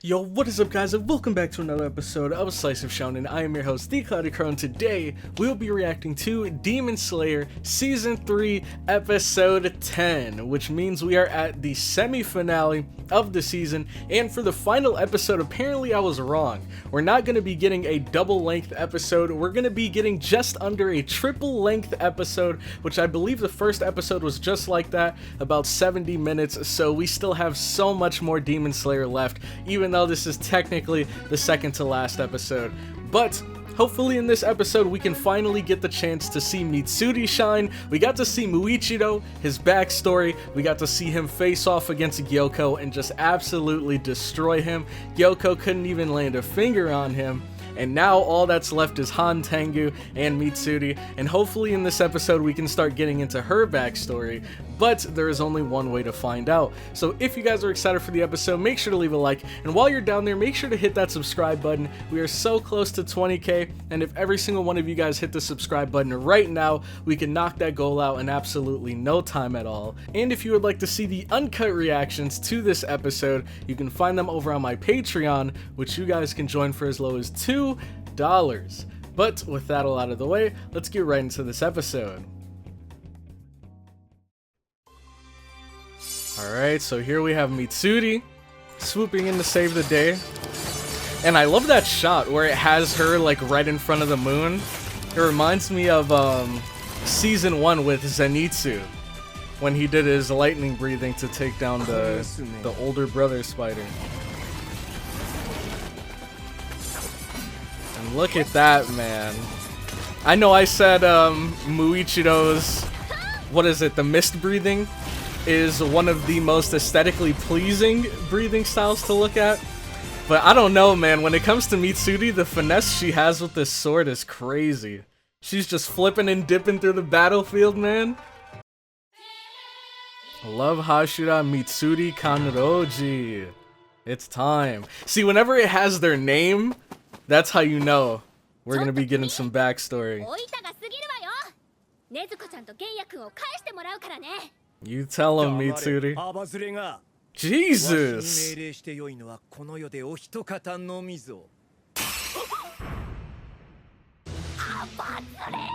Yo, what is up guys, and welcome back to another episode of Slice of Shonen. I am your host, The Cloudy Crow, and today we will be reacting to Demon Slayer Season 3, Episode 10, which means we are at the semi-finale of the season, and for the final episode, apparently I was wrong. We're not going to be getting a double-length episode, we're going to be getting just under a triple-length episode, which I believe the first episode was just like that, about 70 minutes, so we still have so much more Demon Slayer left, even though this is technically the second to last episode. But hopefully in this episode we can finally get the chance to see Mitsuri shine. We got to see Muichiro, his backstory, we got to see him face off against Gyoko and just absolutely destroy him. Gyoko couldn't even land a finger on him. And now all that's left is Hantengu and Mitsuri, and hopefully in this episode we can start getting into her backstory, but there is only one way to find out. So if you guys are excited for the episode, make sure to leave a like, and while you're down there, make sure to hit that subscribe button. We are so close to 20k, and if every single one of you guys hit the subscribe button right now, we can knock that goal out in absolutely no time at all. And if you would like to see the uncut reactions to this episode, you can find them over on my Patreon, which you guys can join for as low as $2. But with that all out of the way, let's get right into this episode. Alright, so here we have Mitsuri swooping in to save the day. And I love that shot where it has her like right in front of the moon. It reminds me of season 1 with Zenitsu, when he did his lightning breathing to take down the older brother spider. And look at that, man. I know I said Muichiro's, what is it, the mist breathing is one of the most aesthetically pleasing breathing styles to look at. But I don't know, man. When it comes to Mitsuri, the finesse she has with this sword is crazy. She's just flipping and dipping through the battlefield, man. Love Hashira Mitsuri Kanroji. It's time. See, whenever it has their name, that's how you know we're gonna be getting some backstory. You tell him, Mitsuri. Jesus!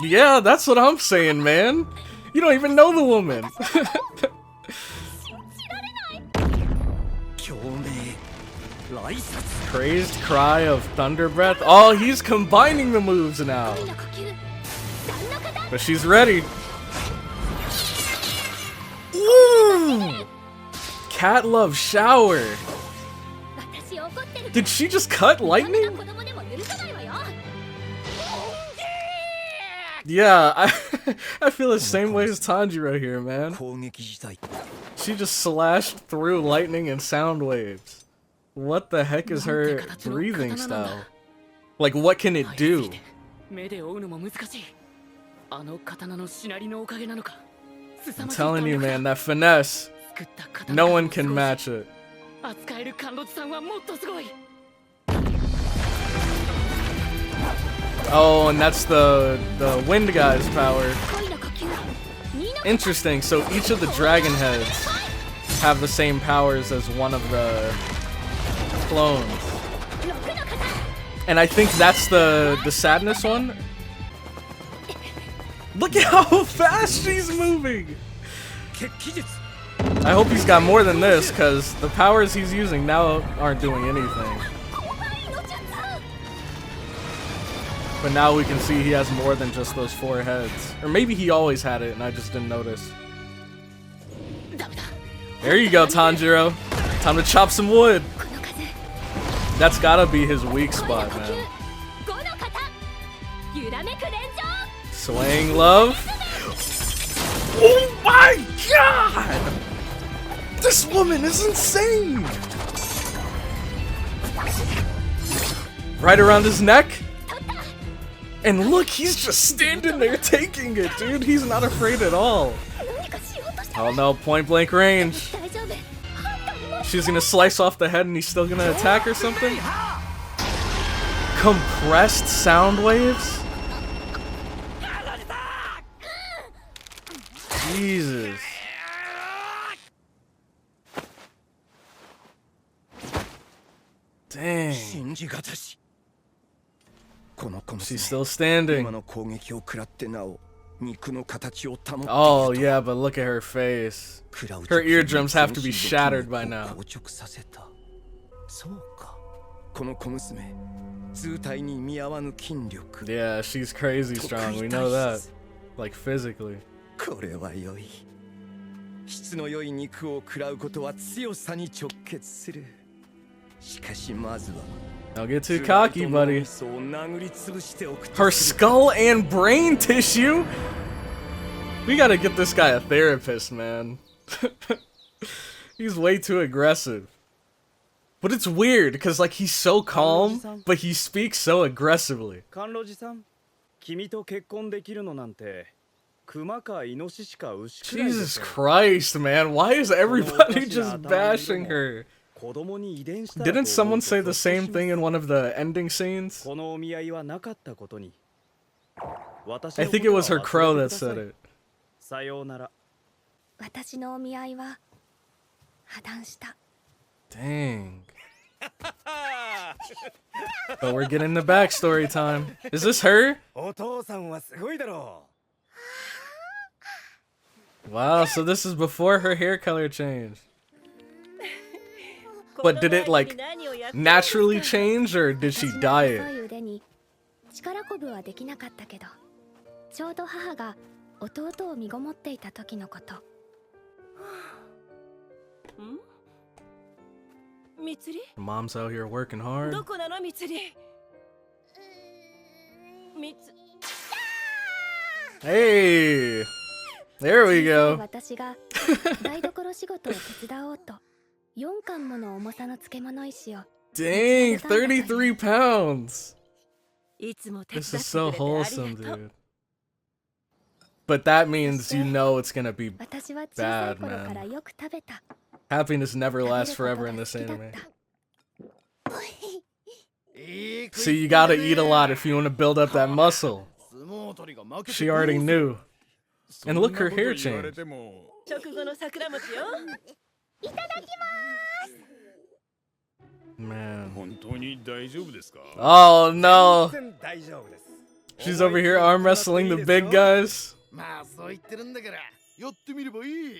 Yeah, that's what I'm saying, man. You don't even know the woman. Crazed cry of thunder breath. Oh, he's combining the moves now. But she's ready. Ooh! Cat love shower. Did she just cut lightning? Yeah, I feel the same way as Tanjiro here, man. She just slashed through lightning and sound waves. What the heck is her breathing style? Like, what can it do? I'm telling you, man, that finesse, no one can match it. Oh, and that's the wind guy's power. Interesting, so each of the dragon heads have the same powers as one of the clones. And I think that's the sadness one. Look at how fast she's moving! I hope he's got more than this, because the powers he's using now aren't doing anything. But now we can see he has more than just those 4 heads. Or maybe he always had it and I just didn't notice. There you go, Tanjiro. Time to chop some wood. That's gotta be his weak spot, man. Swaying love. Oh my god! This woman is insane! Right around his neck. And look, he's just standing there taking it, dude. He's not afraid at all. Oh no, point blank range. She's gonna slice off the head and he's still gonna attack or something? Compressed sound waves? Jesus. Dang. She's still standing. Oh yeah, but look at her face. Her eardrums have to be shattered by now. Yeah, she's crazy strong, we know that. Like physically. Don't get too cocky, buddy. Her skull and brain tissue? We gotta get this guy a therapist, man. He's way too aggressive. But it's weird, because like he's so calm, but he speaks so aggressively. Jesus Christ, man. Why is everybody just bashing her? Didn't someone say the same thing in one of the ending scenes? I think it was her crow that said it. Dang. But we're getting the backstory time. Is this her? Wow, so this is before her hair color changed. But did it like naturally change or did she dye it? Mom's out here working hard. Hey, there we go. Dang, 33 pounds. This is so wholesome, dude. But that means you know it's gonna be bad, man. Happiness never lasts forever in this anime. So you gotta eat a lot if you want to build up that muscle. She already knew. And look, her hair changed. Man. Oh no. She's over here arm wrestling the big guys.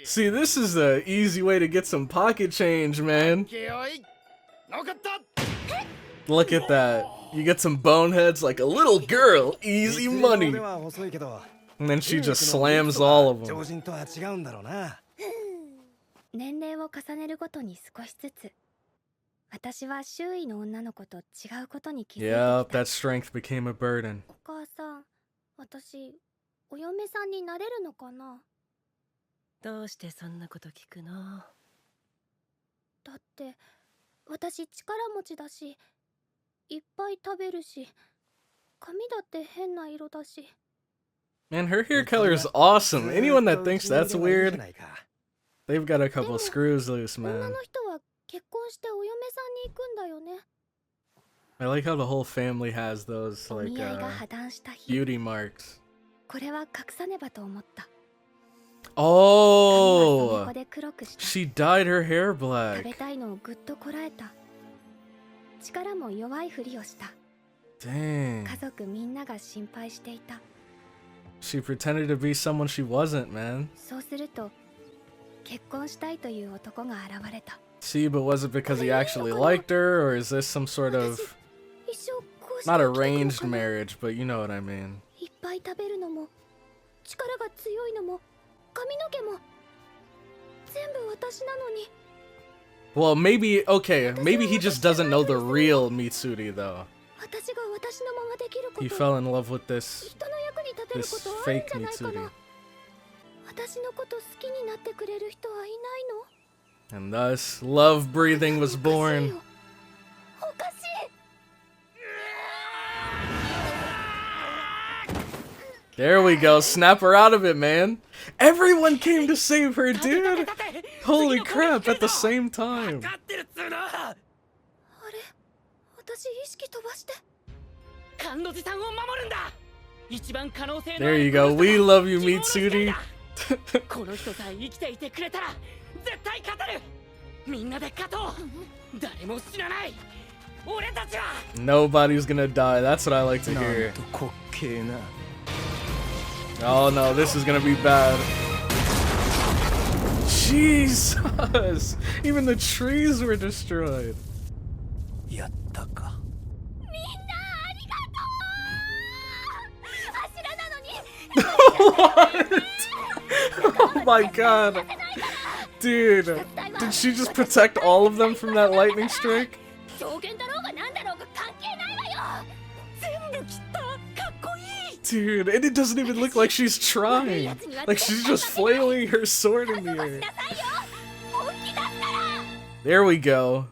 See, this is the easy way to get some pocket change, man. Look at that. You get some boneheads like a little girl. Easy money. And then she just slams all of them. Yep, that strength became a burden. Man, her hair color is awesome. Anyone that thinks that's weird, they've got a couple screws loose, man. I like how the whole family has those, like, beauty marks. Oh! She dyed her hair black. Dang. She pretended to be someone she wasn't, man. See, but was it because he actually liked her, or is this some sort of... not arranged marriage, but you know what I mean. Well, maybe, okay, maybe he just doesn't know the real Mitsuri, though. He fell in love with this fake Mitsuri. And thus, love breathing was born. There we go, snap her out of it, man. Everyone came to save her, dude. Holy crap, at the same time. There you go, we love you, Mitsuri. Nobody's gonna die. That's what I like to hear. Oh no, this is gonna be bad. Jesus! Even the trees were destroyed. What? Oh my god. Dude, did she just protect all of them from that lightning strike? Dude, and it doesn't even look like she's trying. Like she's just flailing her sword in the air. There we go.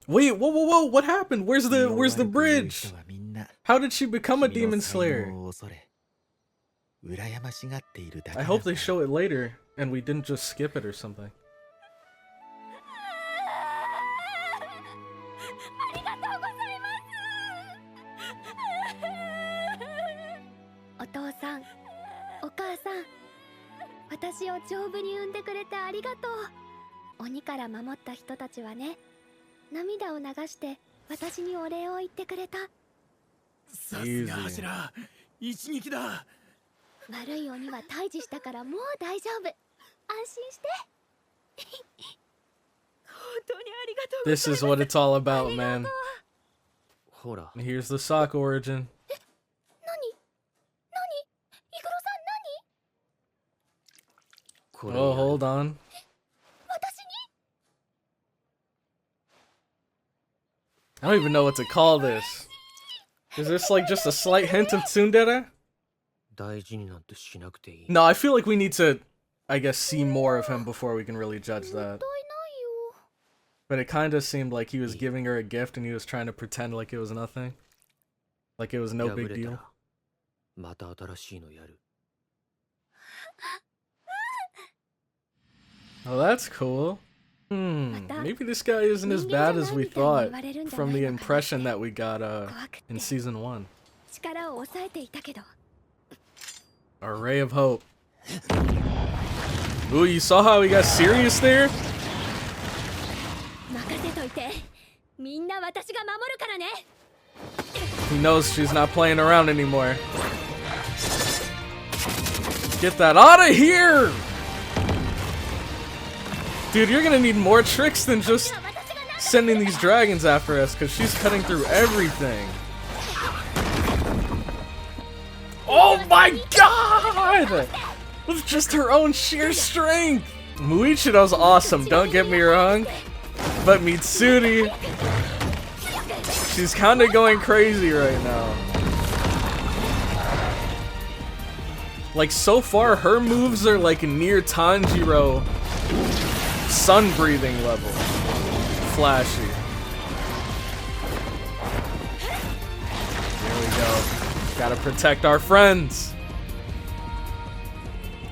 Wait, whoa, what happened? Where's the bridge? How did she become a demon slayer? I hope they show it later and we didn't just skip it or something. Easy. This is what it's all about, man. Here's the sock origin. Oh, hold on. I don't even know what to call this. Is this like just a slight hint of tsundere? No, I feel like we need to, I guess, see more of him before we can really judge that. But it kind of seemed like he was giving her a gift and he was trying to pretend like it was nothing. Like it was no big deal. Oh, that's cool. Maybe this guy isn't as bad as we thought from the impression that we got in season 1. A ray of hope. Ooh, you saw how he got serious there? He knows she's not playing around anymore. Get that out of here! Dude, you're gonna need more tricks than just sending these dragons after us, because she's cutting through everything. Oh my god! With just her own sheer strength! Muichido's awesome, don't get me wrong. But Mitsuri, she's kinda going crazy right now. Like, so far, her moves are like near Tanjiro sun breathing level. Flashy. There we go. Gotta protect our friends.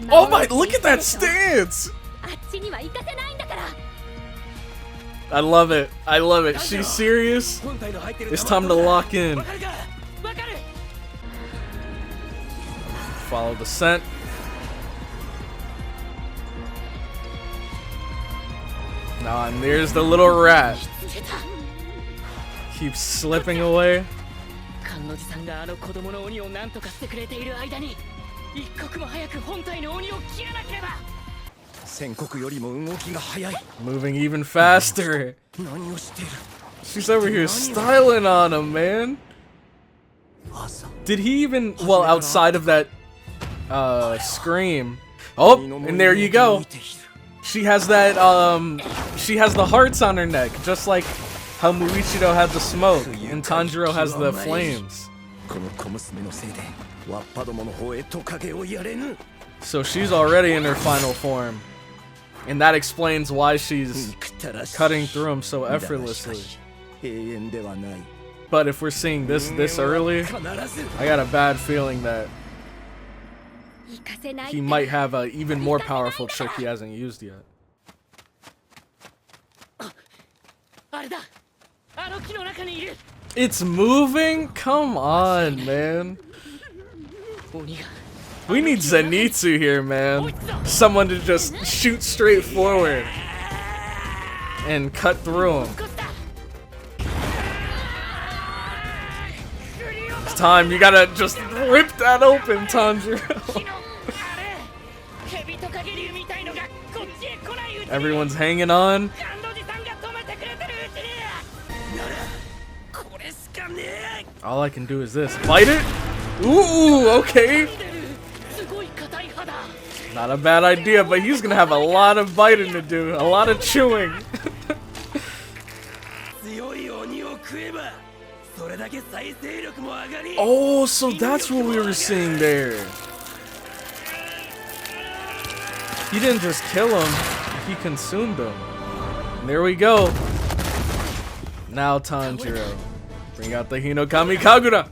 Oh my, look at that stance! I love it. I love it. She's serious. It's time to lock in. Follow the scent. Nah, and there's the little rat. Keeps slipping away. Moving even faster. She's over here styling on him, man. Did he even, well, outside of that scream. Oh, and there you go. She has that, she has the hearts on her neck, just like how Muichido had the smoke and Tanjiro has the flames. So she's already in her final form. And that explains why she's cutting through him so effortlessly. But if we're seeing this early, I got a bad feeling that he might have an even more powerful trick he hasn't used yet. It's moving? Come on, man. We need Zenitsu here, man. Someone to just shoot straight forward and cut through him. It's time. You gotta just rip that open, Tanjiro. Everyone's hanging on. All I can do is this. Bite it? Ooh, okay. Not a bad idea, but he's gonna have a lot of biting to do. A lot of chewing. Oh, so that's what we were seeing there. He didn't just kill him, he consumed him. And there we go. Now Tanjiro. Bring out the Hinokami Kagura!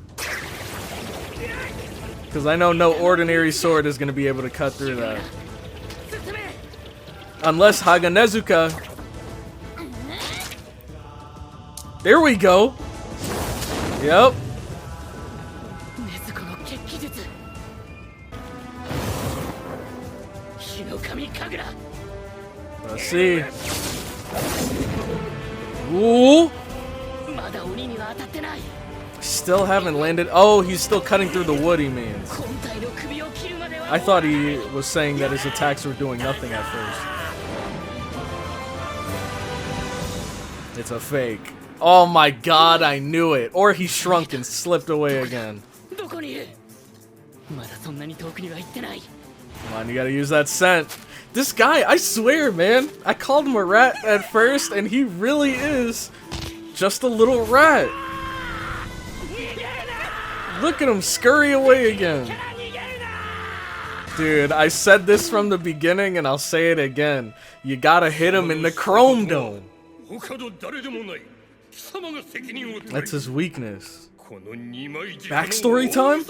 Because I know no ordinary sword is going to be able to cut through that. Unless Haganezuka. There we go! Yep. Let's see. Ooh! Still haven't landed. Oh, he's still cutting through the wood, he means. I thought he was saying that his attacks were doing nothing at first. It's a fake. Oh my god, I knew it. Or he shrunk and slipped away again. Come on, you gotta use that scent. This guy, I swear, man. I called him a rat at first, and he really is just a little rat. Look at him scurry away again. Dude, I said this from the beginning and I'll say it again. You gotta hit him in the Chrome Dome. That's his weakness. Backstory time?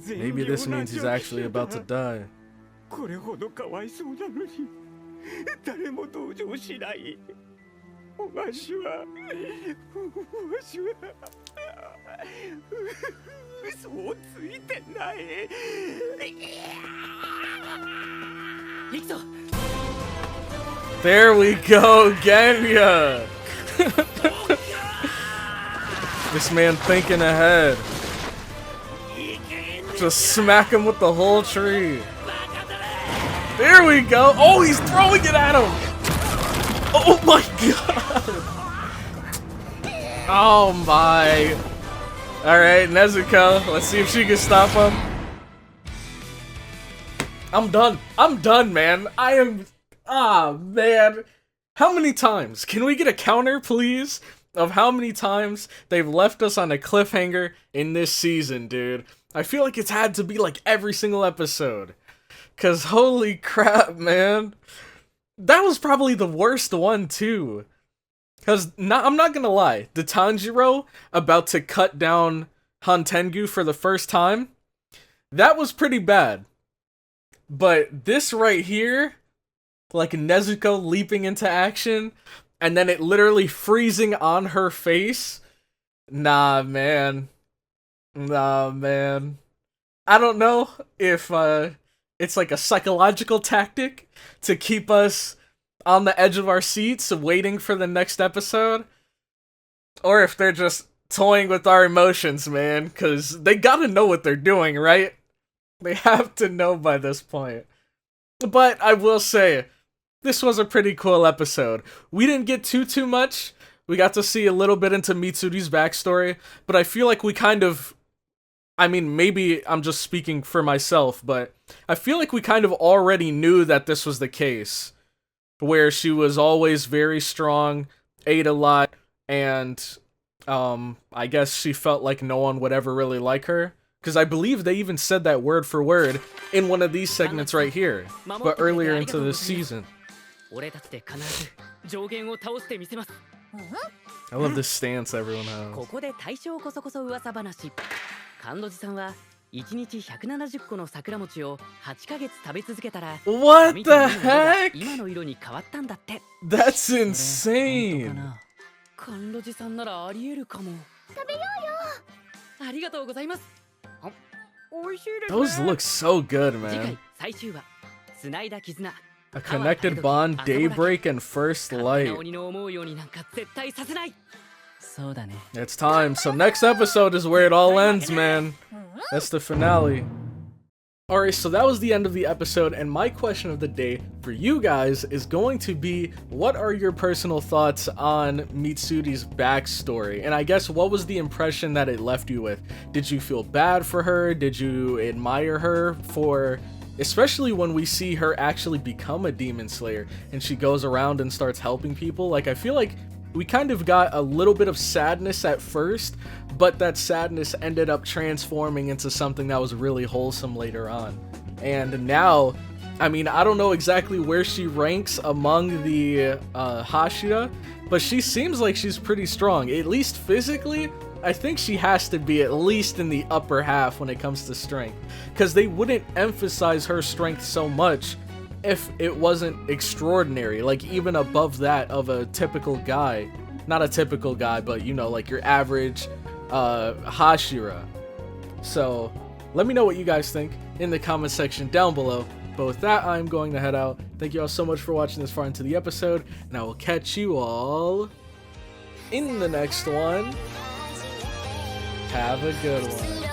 Maybe this means he's actually about to die. 誰も同情しない。わしは嘘をついてない。行くぞ。There we go, Genya. This man thinking ahead. Just smack him with the whole tree. There we go. Oh, he's throwing it at him. Oh my god. Oh my. Alright, Nezuko. Let's see if she can stop him. I'm done. I'm done, man. I am... Ah, man. How many times? Can we get a counter, please? Of how many times they've left us on a cliffhanger in this season, dude. I feel like it's had to be like every single episode. Cause holy crap, man. That was probably the worst one, too. Cause, I'm not gonna lie. The Tanjiro about to cut down Hantengu for the first time, that was pretty bad. But this right here, like Nezuko leaping into action, and then it literally freezing on her face. Nah, man. Nah, man. I don't know if, it's like a psychological tactic to keep us on the edge of our seats waiting for the next episode. Or if they're just toying with our emotions, man. Because they gotta know what they're doing, right? They have to know by this point. But I will say, this was a pretty cool episode. We didn't get too much. We got to see a little bit into MITSURI'S backstory. But I feel like we kind of... I mean, maybe I'm just speaking for myself, but I feel like we kind of already knew that this was the case. Where she was always very strong, ate a lot, and I guess she felt like no one would ever really like her. Because I believe they even said that word for word in one of these segments right here, but earlier into this season. I love this stance everyone has. 甘露寺さんは1日170個の桜餅を8ヶ月食べ続けたら What the heck? 今の色に変わったんだって。 That's insane. 甘露寺さんならありえるかも。食べようよ。ありがとうございます。美味しいですね。 Those look so good, 次 man. 回最終話、繋いだ絆。 A connected bond, daybreak, and first 勝手 light. な鬼の思うようになんか絶対させない。そうだね。 It's time. So next episode is where it all ends, man. That's the finale. Alright, so that was the end of the episode, and my question of the day for you guys is going to be, what are your personal thoughts on MITSURI'S backstory? And I guess, what was the impression that it left you with? Did you feel bad for her? Did you admire her for... Especially when we see her actually become a demon slayer, and she goes around and starts helping people. Like, I feel like we kind of got a little bit of sadness at first, but that sadness ended up transforming into something that was really wholesome later on. And now, I mean, I don't know exactly where she ranks among the Hashira, but she seems like she's pretty strong. At least physically, I think she has to be at least in the upper half when it comes to strength, because they wouldn't emphasize her strength so much if it wasn't extraordinary, like even above that of a typical guy. Not a typical guy, but you know, like your average Hashira. So let me know what you guys think in the comment section down below. But with that, I'm going to head out. Thank you all so much for watching this far into the episode, and I will catch you all in the next one. Have a good one.